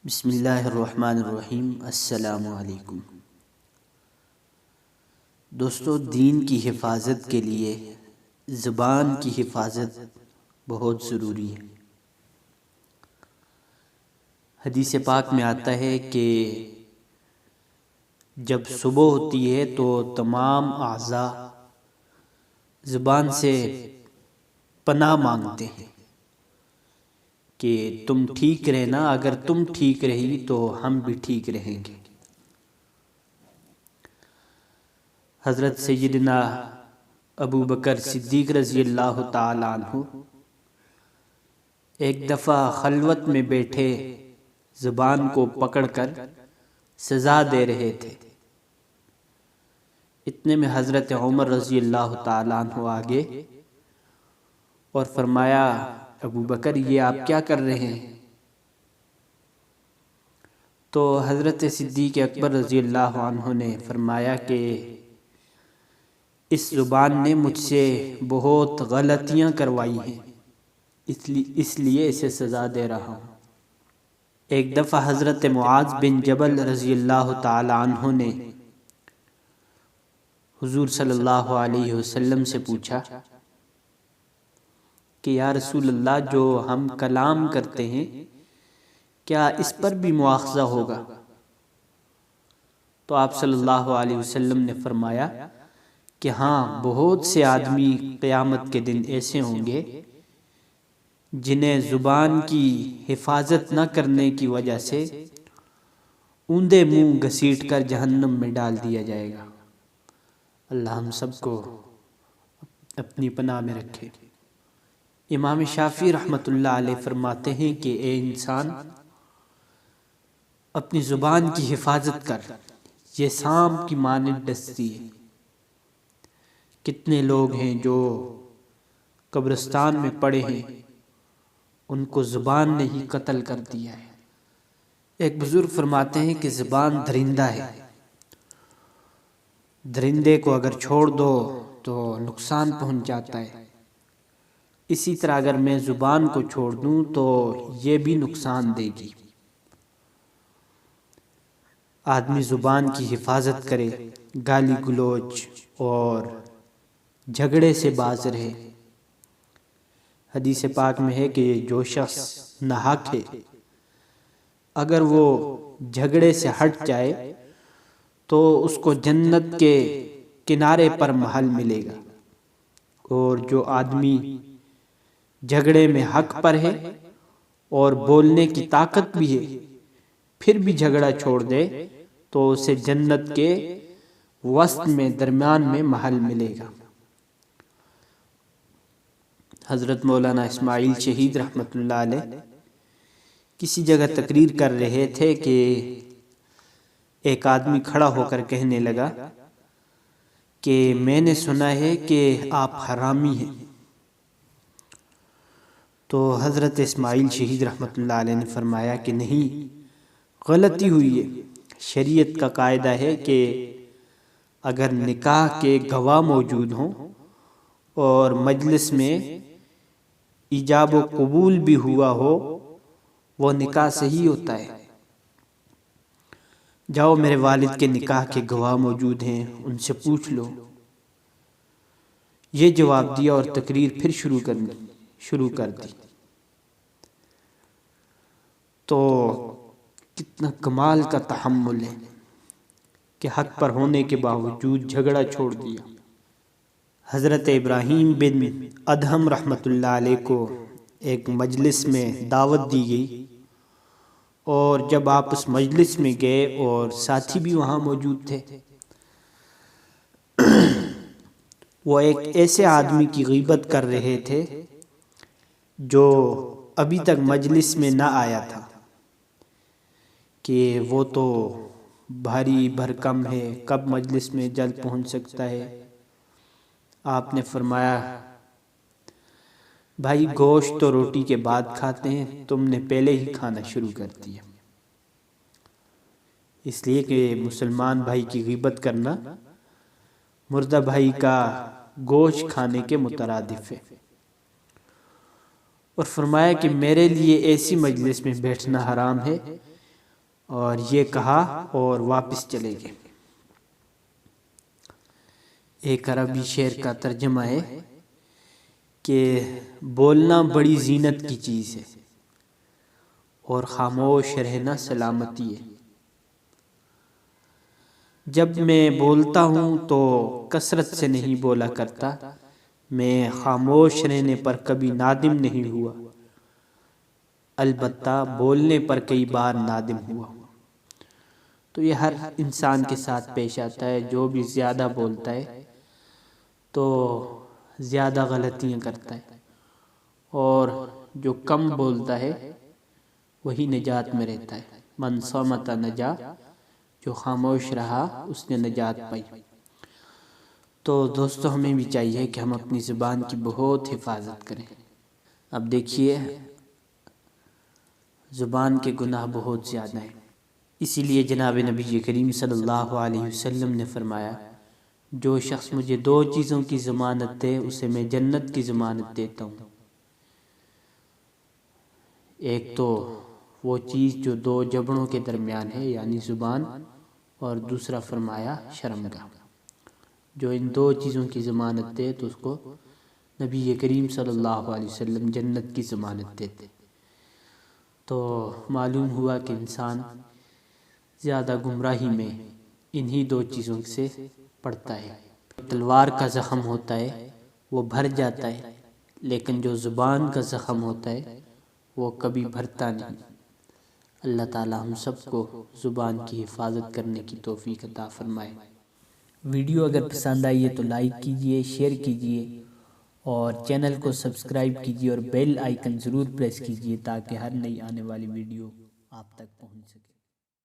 بسم اللہ الرحمن الرحیم۔ السلام علیکم دوستو، دین کی حفاظت کے لیے زبان کی حفاظت بہت ضروری ہے۔ حدیث پاک میں آتا ہے کہ جب صبح ہوتی ہے تو تمام اعضاء زبان سے پناہ مانگتے ہیں کہ تم ٹھیک رہنا، اگر تم ٹھیک رہی تو ہم بھی ٹھیک رہیں گے۔ حضرت سیدنا ابو بکر صدیق رضی اللہ تعالی عنہ ایک دفعہ خلوت میں بیٹھے زبان کو پکڑ کر سزا دے رہے تھے۔ اتنے میں حضرت عمر رضی اللہ تعالی عنہ آگے اور فرمایا، ابو بکر یہ آپ کیا کر رہے ہیں؟ تو حضرت صدیق اکبر رضی اللہ عنہ نے فرمایا کہ اس زبان نے مجھ سے بہت غلطیاں کروائی ہیں، اس لیے اسے سزا دے رہا ہوں۔ ایک دفعہ حضرت معاذ بن جبل رضی اللہ تعالی عنہ نے حضور صلی اللہ علیہ وسلم سے پوچھا کہ یا رسول اللہ، جو ہم کلام کرتے ہیں کیا اس پر بھی مواخذہ ہوگا؟ تو آپ صلی اللہ علیہ وسلم نے فرمایا کہ ہاں، بہت سے آدمی قیامت کے دن ایسے ہوں گے جنہیں زبان کی حفاظت نہ کرنے کی وجہ سے اوندے منہ گھسیٹ کر جہنم میں ڈال دیا جائے گا۔ اللہ ہم سب کو اپنی پناہ میں رکھے۔ امام شافعی رحمۃ اللہ علیہ فرماتے ہیں کہ اے انسان، اپنی زبان کی حفاظت کر، یہ سانپ کی مانند ڈستی ہے۔ کتنے لوگ ہیں جو قبرستان میں پڑے ہیں، ان کو زبان نے ہی قتل کر دیا ہے۔ ایک بزرگ فرماتے ہیں کہ زبان درندہ ہے، درندے کو اگر چھوڑ دو تو نقصان پہنچ جاتا ہے، اسی طرح اگر میں زبان کو چھوڑ دوں تو یہ بھی نقصان دے گی۔ آدمی زبان کی حفاظت کرے، گالی گلوچ اور جھگڑے سے باز رہے۔ حدیث پاک میں ہے کہ جو شخص ناحق ہے، اگر وہ جھگڑے سے ہٹ جائے تو اس کو جنت کے کنارے پر محل ملے گا، اور جو آدمی جھگڑے میں حق پر ہے اور بولنے کی طاقت بھی ہے، پھر بھی جھگڑا چھوڑ دے تو اسے جنت کے وسط میں، درمیان میں محل ملے گا۔ حضرت مولانا اسماعیل شہید رحمۃ اللہ علیہ کسی جگہ تقریر کر رہے تھے کہ ایک آدمی کھڑا ہو کر کہنے لگا کہ میں نے سنا ہے کہ آپ حرامی ہیں۔ تو حضرت اسماعیل شہید رحمۃ اللہ علیہ نے فرمایا کہ نہیں، غلطی ہوئی ہے۔ شریعت کا قاعدہ ہے کہ اگر نکاح کے گواہ موجود ہوں اور مجلس میں ایجاب و قبول بھی ہوا ہو، وہ نکاح صحیح ہوتا ہے۔ جاؤ، میرے والد کے نکاح کے گواہ موجود ہیں، ان سے پوچھ لو۔ یہ جواب دیا اور تقریر پھر شروع کر دی۔ تو کتنا کمال کا تحمل ہے کہ حق پر ہونے کے باوجود جھگڑا چھوڑ دیا۔ حضرت ابراہیم بن ادہم رحمۃ اللہ علیہ کو ایک مجلس میں دعوت دی گئی، اور جب آپ اس مجلس میں گئے اور ساتھی بھی وہاں موجود تھے، وہ ایک ایسے آدمی کی غیبت کر رہے تھے جو ابھی تک مجلس میں نہ آیا تھا، کہ وہ تو بھاری بھرکم ہے، کب مجلس میں جلد پہنچ سکتا ہے۔ آپ نے فرمایا، بھائی گوشت تو روٹی کے بعد کھاتے ہیں، تم نے پہلے ہی کھانا شروع کر دیا۔ اس لیے کہ مسلمان بھائی کی غیبت کرنا مردہ بھائی کا گوشت کھانے کے مترادف ہے۔ اور فرمایا کہ میرے لیے ایسی مجلس میں بیٹھنا حرام ہے اور یہ کہا اور واپس چلے گئے۔ ایک عربی شعر کا ترجمہ ہے کہ بولنا بڑی زینت کی چیز ہے اور خاموش رہنا سلامتی ہے۔ جب میں بولتا ہوں تو کثرت سے نہیں بولا کرتا، میں خاموش رہنے پر کبھی نادم نہیں ہوا، البتہ بولنے پر کئی بار نادم ہوا۔ تو یہ ہر انسان کے ساتھ پیش آتا ہے، جو بھی زیادہ بولتا ہے تو زیادہ غلطیاں کرتا ہے، اور جو کم بولتا ہے وہی نجات میں رہتا ہے۔ من صمت نجا، جو خاموش رہا اس نے نجات پائی۔ تو دوستو ہمیں بھی چاہیے کہ ہم اپنی زبان کی بہت حفاظت کریں۔ اب دیکھیے زبان کے گناہ بہت زیادہ ہیں، اسی لیے جناب نبی کریم صلی اللہ علیہ وسلم نے فرمایا جو شخص مجھے 2 چیزوں کی ضمانت دے اسے میں جنت کی ضمانت دیتا ہوں۔ ایک تو وہ چیز جو 2 جبڑوں کے درمیان ہے یعنی زبان، اور دوسرا فرمایا شرمگاہ۔ جو ان 2 چیزوں کی ضمانت دے تو اس کو نبی کریم صلی اللہ علیہ وسلم جنت کی ضمانت دیتے۔ تو معلوم ہوا کہ انسان زیادہ گمراہی میں انہی 2 چیزوں سے پڑتا ہے۔ تلوار کا زخم ہوتا ہے وہ بھر جاتا ہے، لیکن جو زبان کا زخم ہوتا ہے وہ کبھی بھرتا نہیں۔ اللہ تعالی ہم سب کو زبان کی حفاظت کرنے کی توفیق عطا فرمائے۔ ویڈیو اگر پسند آئی ہے تو لائک کیجئے، شیئر کیجئے اور چینل کو سبسکرائب کیجئے اور بیل آئیکن ضرور پریس کیجئے تاکہ ہر نئی آنے والی ویڈیو آپ تک پہنچ سکے۔